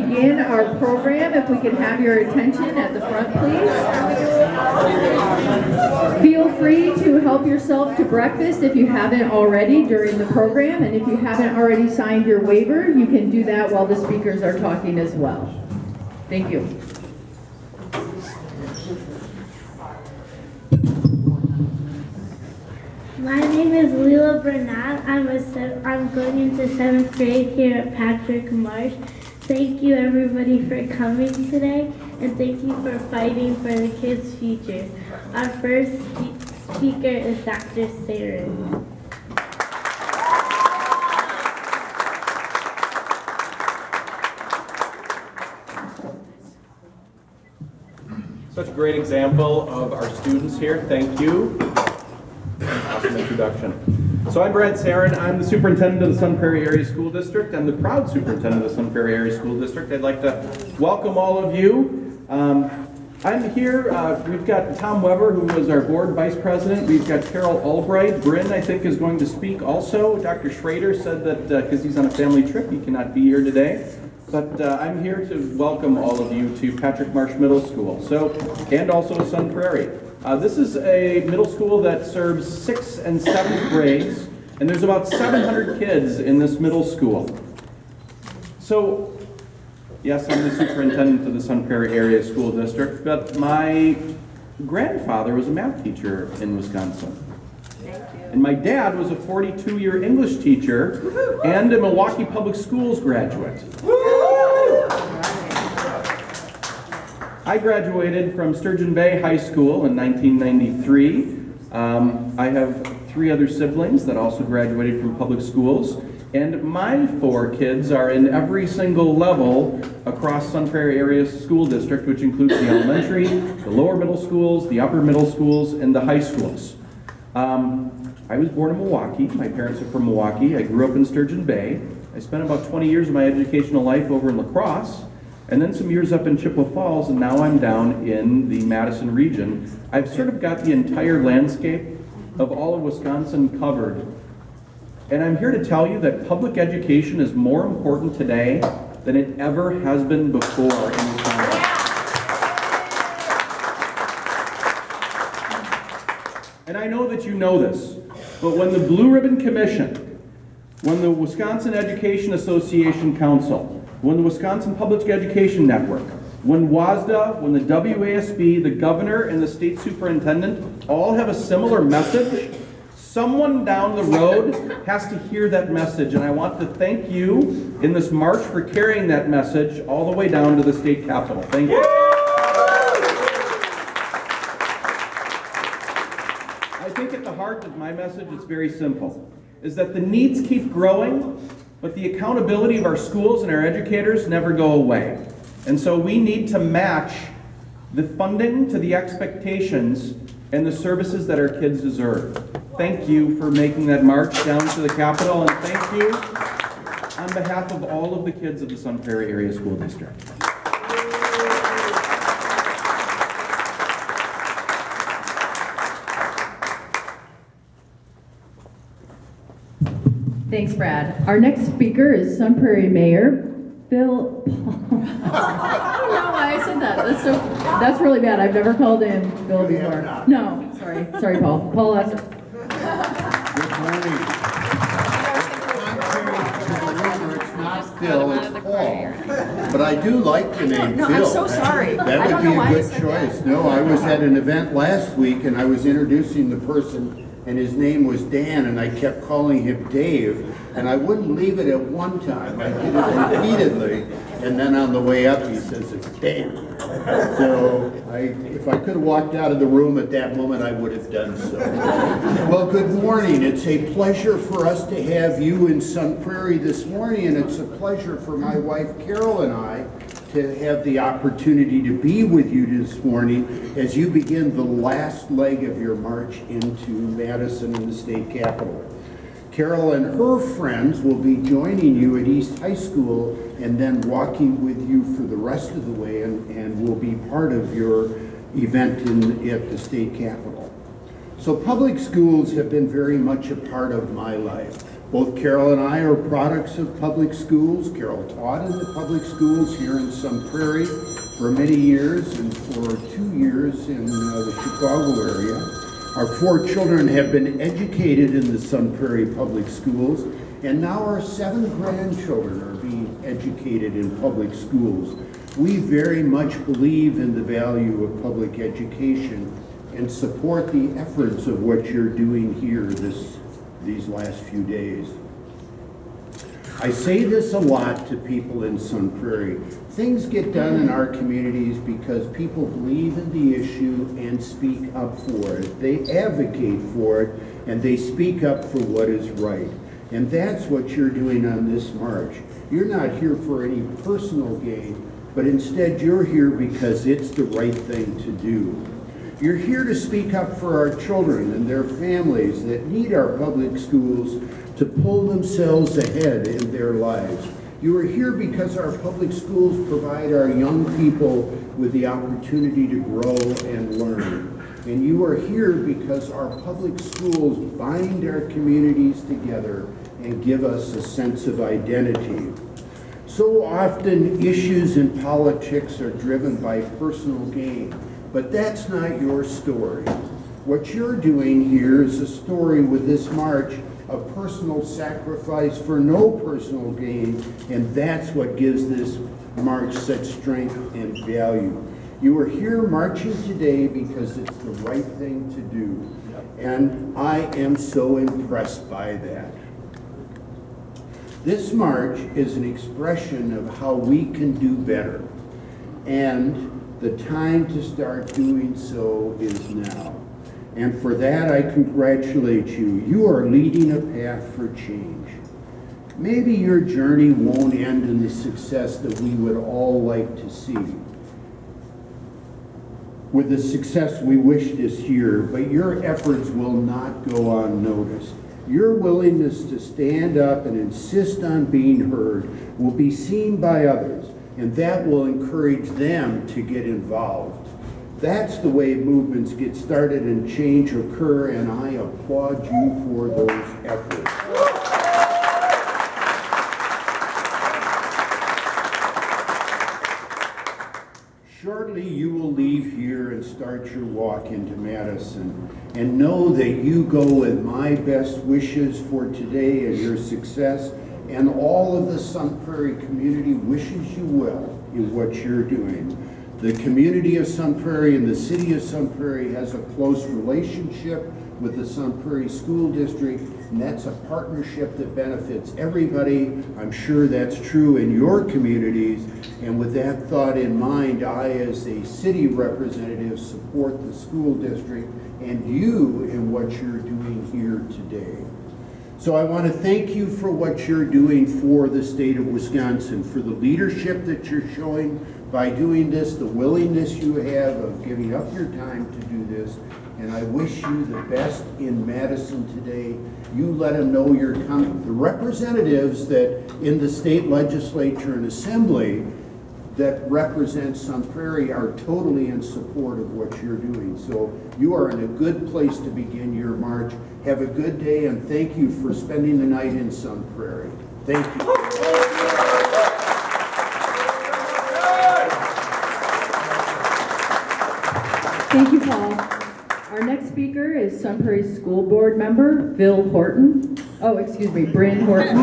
begin our program. If we could have your attention at the front, please. Feel free to help yourself to breakfast if you haven't already during the program, and if you haven't already signed your waiver, you can do that while the speakers are talking as well. Thank you. My name is Lila Bernal. I'm going into 7th grade here at Patrick Marsh. Thank you everybody for coming today, and thank you for fighting for the kids' future. Our first speaker is Dr. Sarin. Such a great example of our students here. Thank you. Awesome introduction. So I'm Brad Sarin. I'm the superintendent of the Sun Prairie Area School District. I'm the proud superintendent of the Sun Prairie Area School District. I'd like to welcome all of you. I'm here. We've got Tom Weber, who was our board vice president. We've got Carol Albright. Bryn, I think, is going to speak also. Dr. Schrader said that because he's on a family trip, he cannot be here today. But I'm here to welcome all of you to Patrick Marsh Middle School, and also Sun Prairie. This is a middle school that serves 6th and 7th grades, and there's about 700 kids in this middle school. So, yes, I'm the superintendent of the Sun Prairie Area School District, but my grandfather was a math teacher in Wisconsin. And my dad was a 42-year English teacher and a Milwaukee Public Schools graduate. I graduated from Sturgeon Bay High School in 1993. I have 3 other siblings that also graduated from public schools, and my 4 kids are in every single level across Sun Prairie Area School District, which includes the elementary, the lower middle schools, the upper middle schools, and the high schools. I was born in Milwaukee. My parents are from Milwaukee. I grew up in Sturgeon Bay. I spent about 20 years of my educational life over in La Crosse, and then some years up in Chippewa Falls, and now I'm down in the Madison region. I've sort of got the entire landscape of all of Wisconsin covered. And I'm here to tell you that public education is more important today than it ever has been before in Wisconsin. And I know that you know this, but when the Blue Ribbon Commission, when the Wisconsin Education Association Council, when the Wisconsin Public Education Network, when WASDA, when the WASB, the governor, and the state superintendent all have a similar message, someone down the road has to hear that message. And I want to thank you in this march for carrying that message all the way down to the state capitol. Thank you. I think at the heart of my message, it's very simple, is that the needs keep growing, but the accountability of our schools and our educators never go away. And so we need to match the funding to the expectations and the services that our kids deserve. Thank you for making that march down to the Capitol, and thank you on behalf of all of the kids of the Sun Prairie Area School District. Thanks, Brad. Our next speaker is Sun Prairie Mayor Bill. I don't know why I said that. That's really bad. I've never called in Bill before. No, sorry, Paul. Paul Lesser. Good morning. It's not Phil, it's Paul. But I do like the name Phil. I'm so sorry. That would be a good choice. No, I was at an event last week and I was introducing the person, and his name was Dan, and I kept calling him Dave, and I wouldn't leave it at one time. I did it repeatedly, and then on the way up he says it's Dan. So if I could have walked out of the room at that moment, I would have done so. Well, good morning. It's a pleasure for us to have you in Sun Prairie this morning, and it's a pleasure for my wife Carol and I to have the opportunity to be with you this morning as you begin the last leg of your march into Madison and the state capitol. Carol and her friends will be joining you at East High School and then walking with you for the rest of the way and will be part of your event at the state capitol. So public schools have been very much a part of my life. Both Carol and I are products of public schools. Carol taught in the public schools here in Sun Prairie for many years and for 2 years in the Chicago area. Our 4 children have been educated in the Sun Prairie public schools, and now our 7 grandchildren are being educated in public schools. We very much believe in the value of public education and support the efforts of what you're doing here these last few days. I say this a lot to people in Sun Prairie. Things get done in our communities because people believe in the issue and speak up for it. They advocate for it and they speak up for what is right. And that's what you're doing on this march. You're not here for any personal gain, but instead you're here because it's the right thing to do. You're here to speak up for our children and their families that need our public schools to pull themselves ahead in their lives. You are here because our public schools provide our young people with the opportunity to grow and learn. And you are here because our public schools bind our communities together and give us a sense of identity. So often issues in politics are driven by personal gain. But that's not your story. What you're doing here is a story with this march of personal sacrifice for no personal gain, and that's what gives this march such strength and value. You are here marching today because it's the right thing to do, and I am so impressed by that. This march is an expression of how we can do better, and the time to start doing so is now. And for that, I congratulate you. You are leading a path for change. Maybe your journey won't end in the success that we would all like to see, with the success we wish this year, but your efforts will not go unnoticed. Your willingness to stand up and insist on being heard will be seen by others, and that will encourage them to get involved. That's the way movements get started and change occur, and I applaud you for those efforts. Shortly, you will leave here and start your walk into Madison, and know that you go with my best wishes for today and your success, and all of the Sun Prairie community wishes you well in what you're doing. The community of Sun Prairie and the city of Sun Prairie has a close relationship with the Sun Prairie School District, and that's a partnership that benefits everybody. I'm sure that's true in your communities, and with that thought in mind, I, as a city representative, support the school district and you in what you're doing here today. So I want to thank you for what you're doing for the state of Wisconsin, for the leadership that you're showing by doing this, the willingness you have of giving up your time to do this, and I wish you the best in Madison today. You let them know you're coming. The representatives that in the state legislature and assembly that represent Sun Prairie are totally in support of what you're doing. So you are in a good place to begin your march. Have a good day, and thank you for spending the night in Sun Prairie. Thank you. Thank you, Paul. Our next speaker is Sun Prairie School Board member Phil Horton. Oh, excuse me, Bryn Horton.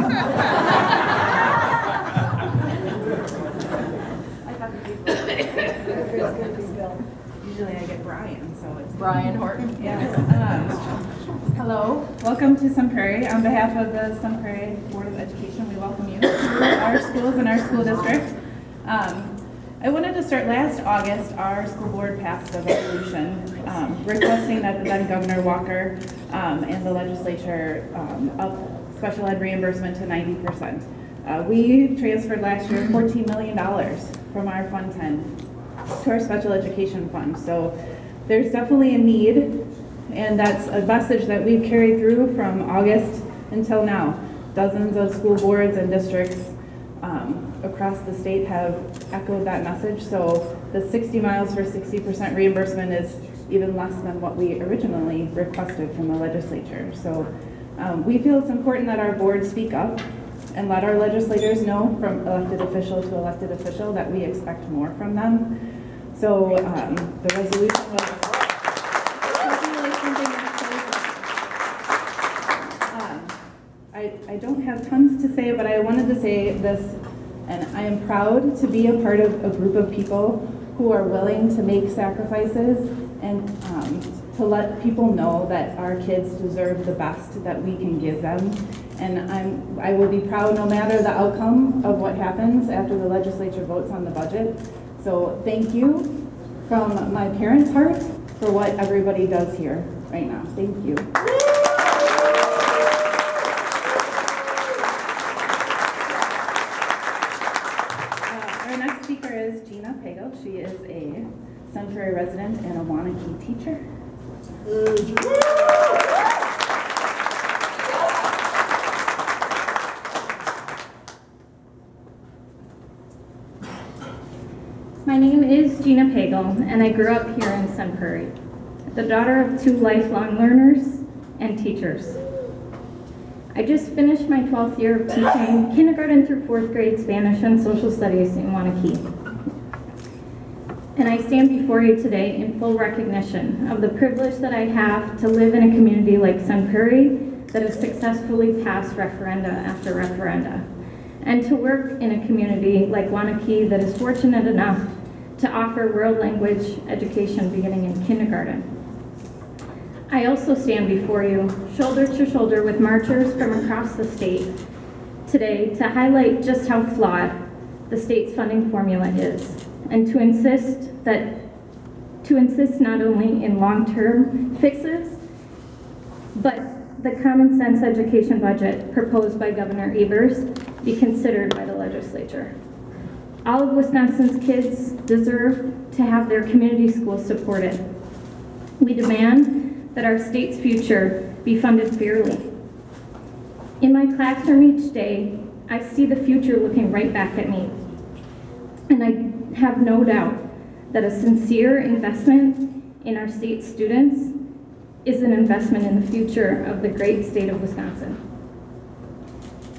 Usually I get Brian, so it's Brian Horton. Yes. Hello, welcome to Sun Prairie. On behalf of the Sun Prairie Board of Education, we welcome you to our schools and our school district. I wanted to start last August, our school board passed a resolution requesting that the then Governor Walker and the legislature up special ed reimbursement to 90%. We transferred last year $14 million from our Fund 10 to our special education fund. So there's definitely a need, and that's a message that we've carried through from August until now. Dozens of school boards and districts across the state have echoed that message. So the 60 miles for 60% reimbursement is even less than what we originally requested from the legislature. So We feel it's important that our board speak up and let our legislators know from elected official to elected official that we expect more from them. So the resolution was definitely something that I don't have tons to say, but I wanted to say this, and I am proud to be a part of a group of people who are willing to make sacrifices and to let people know that our kids deserve the best that we can give them. And I will be proud no matter the outcome of what happens after the legislature votes on the budget. So thank you from my parents' heart for what everybody does here right now. Thank you. Our next speaker is Gina Pagal. She is a Sun Prairie resident and a Wanakee teacher. My name is Gina Pagal, and I grew up here in Sun Prairie, the daughter of 2 lifelong learners and teachers. I just finished my 12th year of teaching kindergarten through 4th grade Spanish and social studies in Wanakee. And I stand before you today in full recognition of the privilege that I have to live in a community like Sun Prairie that has successfully passed referenda after referenda, and to work in a community like Wanakee that is fortunate enough to offer world language education beginning in kindergarten. I also stand before you, shoulder to shoulder with marchers from across the state today to highlight just how flawed the state's funding formula is, and to insist not only in long-term fixes, but the common sense education budget proposed by Governor Evers be considered by the legislature. All of Wisconsin's kids deserve to have their community schools supported. We demand that our state's future be funded fairly. In my classroom each day, I see the future looking right back at me. And I have no doubt that a sincere investment in our state students is an investment in the future of the great state of Wisconsin.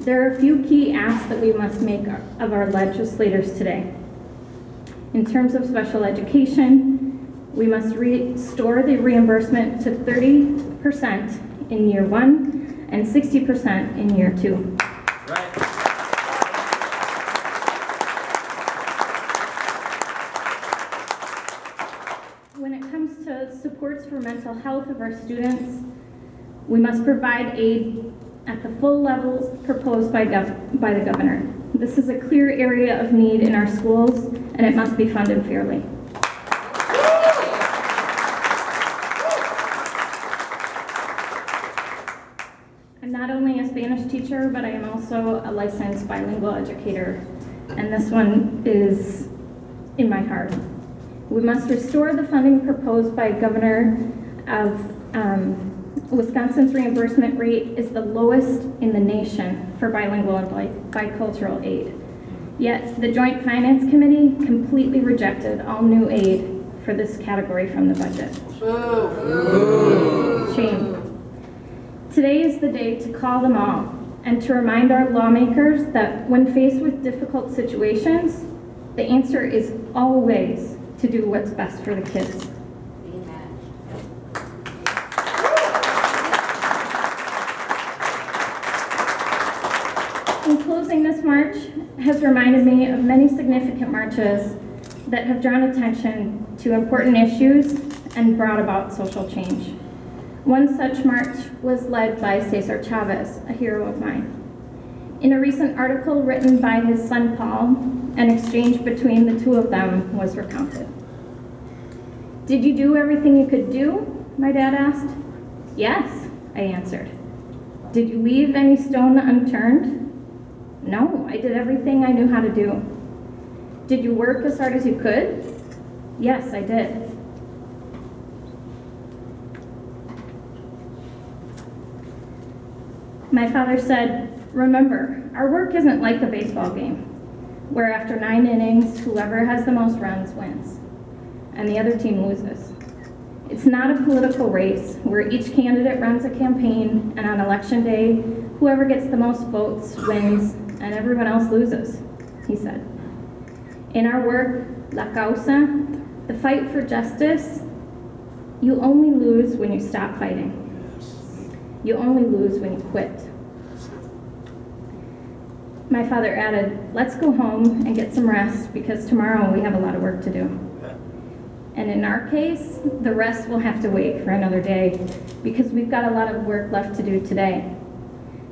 There are a few key asks that we must make of our legislators today. In terms of special education, we must restore the reimbursement to 30% in year 1 and 60% in year 2. Right. When it comes to supports for mental health of our students, we must provide aid at the full levels proposed by the governor. This is a clear area of need in our schools, and it must be funded fairly. I'm not only a Spanish teacher, but I am also a licensed bilingual educator, and this one is in my heart. We must restore the funding proposed by Governor of Wisconsin's reimbursement rate is the lowest in the nation for bilingual and bicultural aid. Yet the Joint Finance Committee completely rejected all new aid for this category from the budget. Shame. Today is the day to call them all and to remind our lawmakers that when faced with difficult situations, the answer is always to do what's best for the kids. In closing, this march has reminded me of many significant marches that have drawn attention to important issues and brought about social change. One such march was led by Cesar Chavez, a hero of mine. In a recent article written by his son Paul, an exchange between the two of them was recounted. "Did you do everything you could do?" my dad asked. "Yes," I answered. "Did you leave any stone unturned?" "No, I did everything I knew how to do." "Did you work as hard as you could?" "Yes, I did." My father said, "Remember, our work isn't like a baseball game, where after 9 innings, whoever has the most runs wins, and the other team loses. It's not a political race where each candidate runs a campaign and on election day, whoever gets the most votes wins and everyone else loses, he said. In our work, La Causa, the fight for justice, you only lose when you stop fighting. You only lose when you quit. My father added, let's go home and get some rest because tomorrow we have a lot of work to do. And in our case, the rest will have to wait for another day because we've got a lot of work left to do today.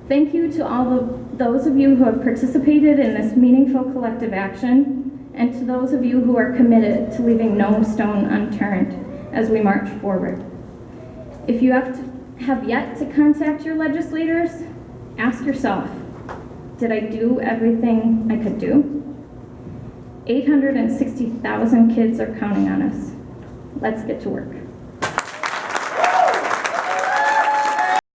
Thank you to all of those of you who have participated in this meaningful collective action and to those of you who are committed to leaving no stone unturned as we march forward. If you have yet to contact your legislators, ask yourself, did I do everything I could do? 860,000 kids are counting on us. Let's get to work.